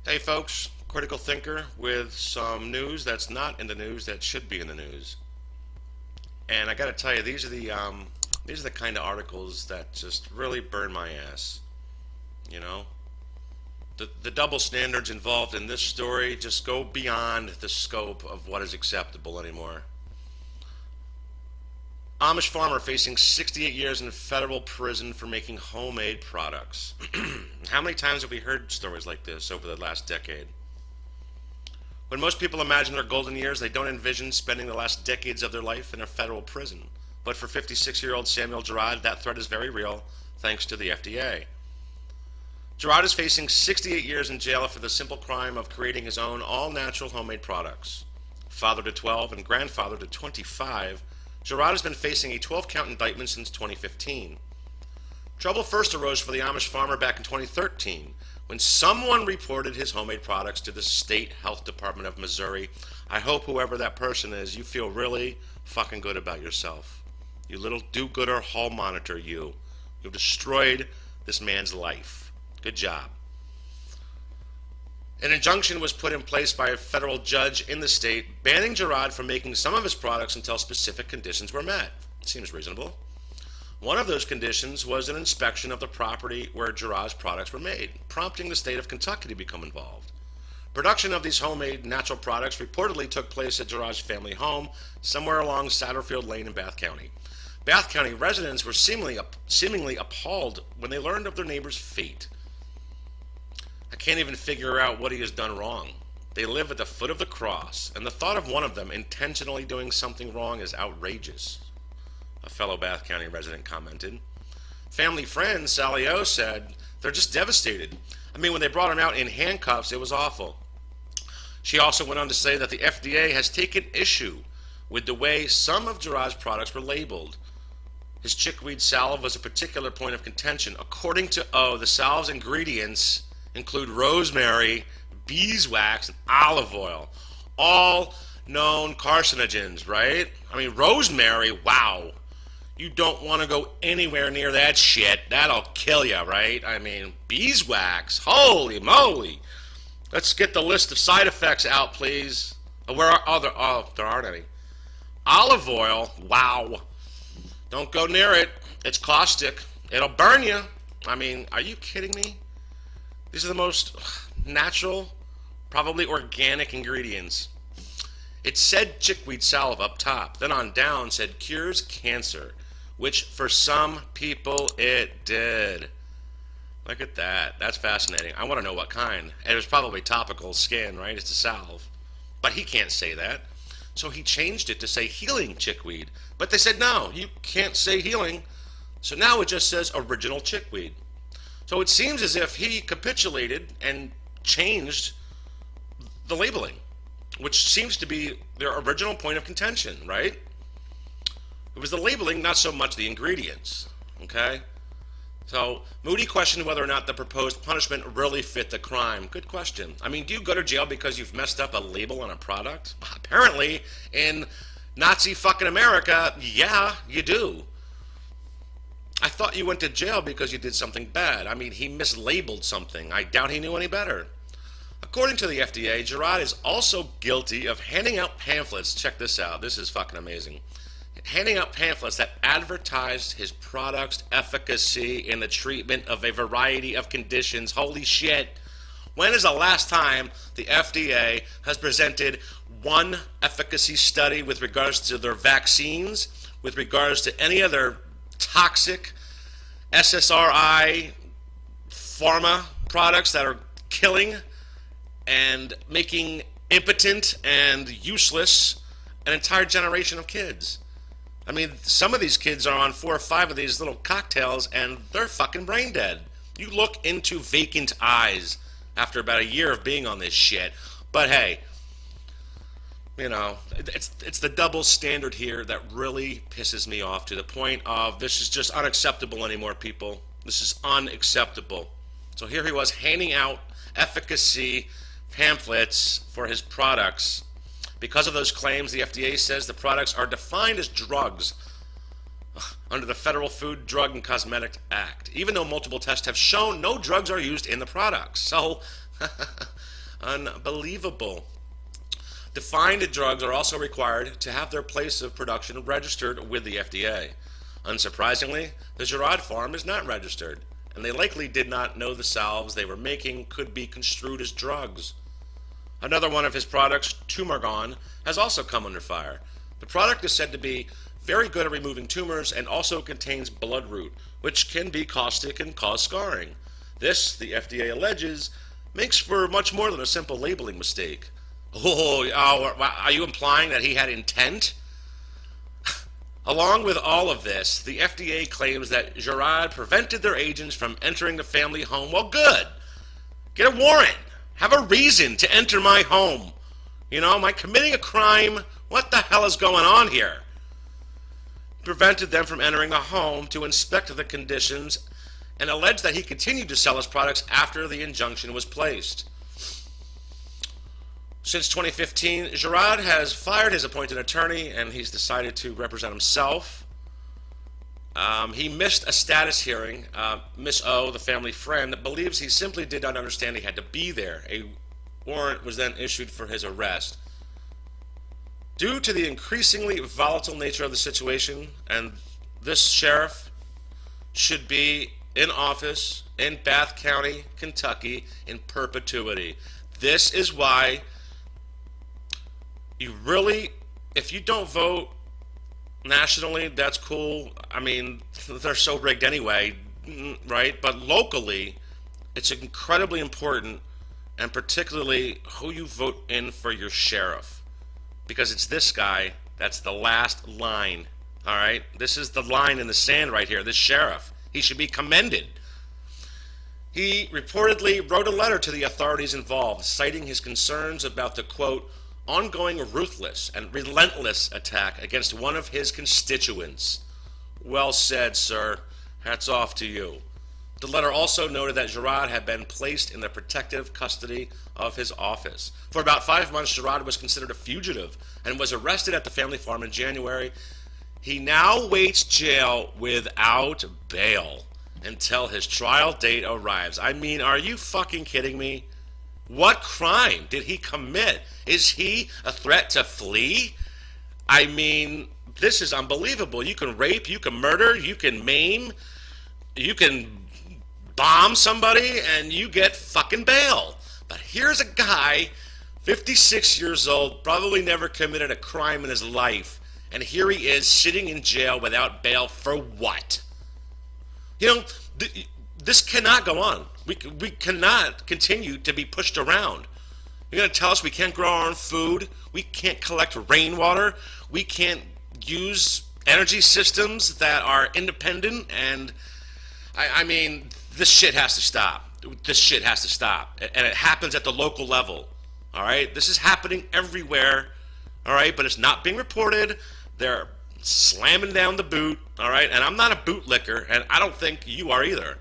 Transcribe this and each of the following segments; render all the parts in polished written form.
Hey folks, critical thinker with some news that's not in the news that should be in the news. And I got to tell you, these are the kind of articles that just really burn my ass. You know, the double standards involved in this story just go beyond the scope of what is acceptable anymore. Amish farmer facing 68 years in federal prison for making homemade products. How many times have we heard stories like this over the last decade? When most people imagine their golden years, they don't envision spending the last decades of their life in a federal prison. But for 56-year-old Samuel Gerard, that threat is very real, thanks to the FDA. Gerard is facing 68 years in jail for the simple crime of creating his own all-natural homemade products. Father to 12 and grandfather to 25, Gerard has been facing a 12-count indictment since 2015. Trouble first arose for the Amish farmer back in 2013 when someone reported his homemade products to the State Health Department of Missouri. I hope whoever that person is, you feel really fucking good about yourself. You little do-gooder hall monitor, you. You've destroyed this man's life. Good job. An injunction was put in place by a federal judge in the state banning Gerard from making some of his products until specific conditions were met. Seems reasonable. One of those conditions was an inspection of the property where Gerard's products were made, prompting the state of Kentucky to become involved. Production of these homemade natural products reportedly took place at Gerard's family home, somewhere along Satterfield Lane in Bath County. Bath County residents were seemingly appalled when they learned of their neighbor's fate. I can't even figure out what he has done wrong. They live at the foot of the cross, and the thought of one of them intentionally doing something wrong is outrageous, a fellow Bath County resident commented. Family friend Sally O said they're just devastated. I mean, when they brought him out in handcuffs, it was awful. She also went on to say that the FDA has taken issue with the way some of Gerard's products were labeled. His chickweed salve was a particular point of contention. According to O, the salve's ingredients include rosemary, beeswax, and olive oil. All known carcinogens, right? I mean, rosemary, wow. You don't want to go anywhere near that shit. That'll kill you, right? I mean, beeswax, holy moly. Let's get the list of side effects out, please. There aren't any. Olive oil, wow. Don't go near it. It's caustic. It'll burn you. I mean, are you kidding me? These are the most natural, probably organic ingredients. It said chickweed salve up top. Then on down said cures cancer, which for some people it did. Look at that. That's fascinating. I want to know what kind. It was probably topical skin, right? It's a salve. But he can't say that. So he changed it to say healing chickweed. But they said, no, you can't say healing. So now it just says original chickweed. So it seems as if he capitulated and changed the labeling, which seems to be their original point of contention, right? It was the labeling, not so much the ingredients, okay? So Moody questioned whether or not the proposed punishment really fit the crime. Good question. I mean, do you go to jail because you've messed up a label on a product? Apparently, in Nazi fucking America, yeah, you do. I thought you went to jail because you did something bad. I mean, he mislabeled something. I doubt he knew any better. According to the FDA, Gerard is also guilty of handing out pamphlets. Check this out. This is fucking amazing. Handing out pamphlets that advertised his product's efficacy in the treatment of a variety of conditions. Holy shit. When is the last time the FDA has presented one efficacy study with regards to their vaccines, with regards to any other toxic SSRI pharma products that are killing and making impotent and useless an entire generation of kids? I mean, some of these kids are on 4 or 5 of these little cocktails and they're fucking brain dead. You look into vacant eyes after about a year of being on this shit. But hey, you know, it's the double standard here that really pisses me off, to the point of this is just unacceptable anymore, people. This is unacceptable. So here he was handing out efficacy pamphlets for his products. Because of those claims, the FDA says the products are defined as drugs under the Federal Food, Drug, and Cosmetic Act, even though multiple tests have shown no drugs are used in the products. So Unbelievable. Defined drugs are also required to have their place of production registered with the FDA. Unsurprisingly, the Girard farm is not registered, and they likely did not know the salves they were making could be construed as drugs. Another one of his products, Tumargon, has also come under fire. The product is said to be very good at removing tumors and also contains bloodroot, which can be caustic and cause scarring. This, the FDA alleges, makes for much more than a simple labeling mistake. Are you implying that he had intent? Along with all of this, the FDA claims that Girard prevented their agents from entering the family home. Well, good. Get a warrant. Have a reason to enter my home. Am I committing a crime? What the hell is going on here? Prevented them from entering the home to inspect the conditions and alleged that he continued to sell his products after the injunction was placed. Since 2015, Girard has fired his appointed attorney and he's decided to represent himself. He missed a status hearing. Miss O, the family friend, believes he simply did not understand he had to be there. A warrant was then issued for his arrest. Due to the increasingly volatile nature of the situation, and this sheriff should be in office in Bath County, Kentucky, in perpetuity. This is why you really, if you don't vote nationally, that's cool. I mean, they're so rigged anyway, right? But locally, it's incredibly important, and particularly who you vote in for your sheriff. Because it's this guy that's the last line, all right? This is the line in the sand right here, this sheriff. He should be commended. He reportedly wrote a letter to the authorities involved, citing his concerns about the, quote, ongoing ruthless and relentless attack against one of his constituents. Well said, sir. Hats off to you. The letter also noted that Girard had been placed in the protective custody of his office. For about 5 months, Girard was considered a fugitive and was arrested at the family farm in January. He now waits jail without bail until his trial date arrives. I mean, are you fucking kidding me? What crime did he commit? Is he a threat to flee? I mean, this is unbelievable. You can rape, you can murder, you can maim, you can bomb somebody, and you get fucking bail. But here's a guy, 56 years old, probably never committed a crime in his life, and here he is sitting in jail without bail for what? This cannot go on. We cannot continue to be pushed around. You're going to tell us we can't grow our own food, we can't collect rainwater, we can't use energy systems that are independent, and I mean, this shit has to stop. This shit has to stop. And it happens at the local level. All right? This is happening everywhere. All right? But it's not being reported. They're slamming down the boot. All right? And I'm not a bootlicker, and I don't think you are either.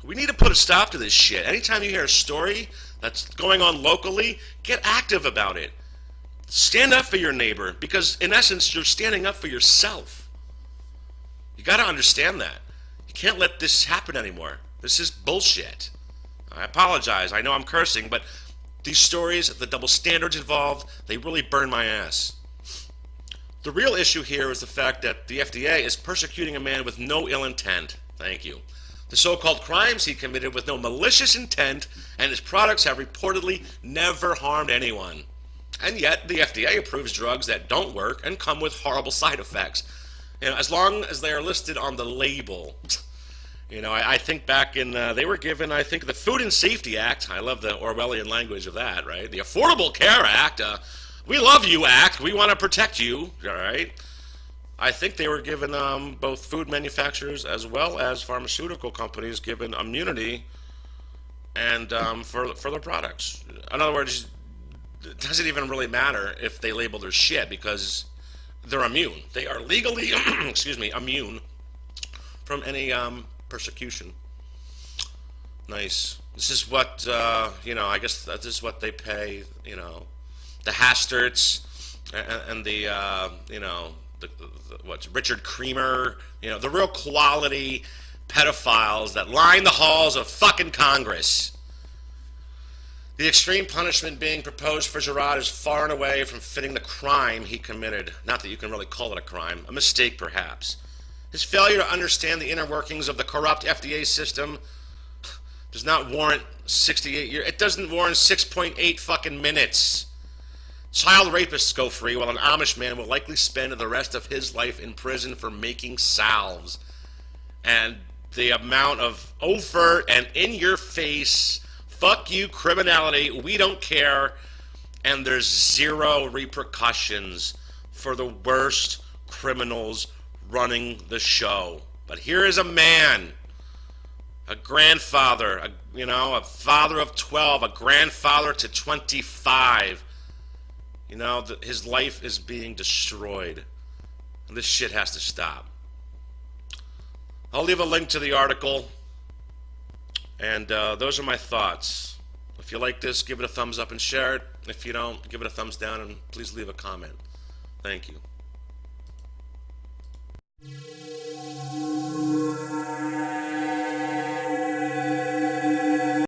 We need to put a stop to this shit. Anytime you hear a story that's going on locally, get active about it. Stand up for your neighbor, because in essence, you're standing up for yourself. You got to understand that. You can't let this happen anymore. This is bullshit. I apologize. I know I'm cursing, but these stories, the double standards involved, they really burn my ass. The real issue here is the fact that the FDA is persecuting a man with no ill intent. Thank you. The so-called crimes he committed with no malicious intent, and his products have reportedly never harmed anyone. And yet, the FDA approves drugs that don't work and come with horrible side effects. As long as they are listed on the label. I think back in, they were given, I think, the Food and Safety Act. I love the Orwellian language of that, right? The Affordable Care Act. We love you, Act. We want to protect you, all right? I think they were given both food manufacturers as well as pharmaceutical companies given immunity and for their products. In other words, it doesn't even really matter if they label their shit because they're immune. They are legally, immune from any persecution. Nice. This is what, I guess this is what they pay, the Hasterts and the what's Richard Creamer, the real quality pedophiles that line the halls of fucking Congress. The extreme punishment being proposed for Girard is far and away from fitting the crime he committed. Not that you can really call it a crime, a mistake perhaps. His failure to understand the inner workings of the corrupt FDA system does not warrant 68 years. It doesn't warrant 6.8 fucking minutes. Child rapists go free, while an Amish man will likely spend the rest of his life in prison for making salves. And the amount of overt and in-your-face fuck you criminality, we don't care, and there's zero repercussions for the worst criminals running the show. But here is a man, a grandfather, a father of 12, a grandfather to 25. His life is being destroyed. And this shit has to stop. I'll leave a link to the article. And those are my thoughts. If you like this, give it a thumbs up and share it. If you don't, give it a thumbs down and please leave a comment. Thank you.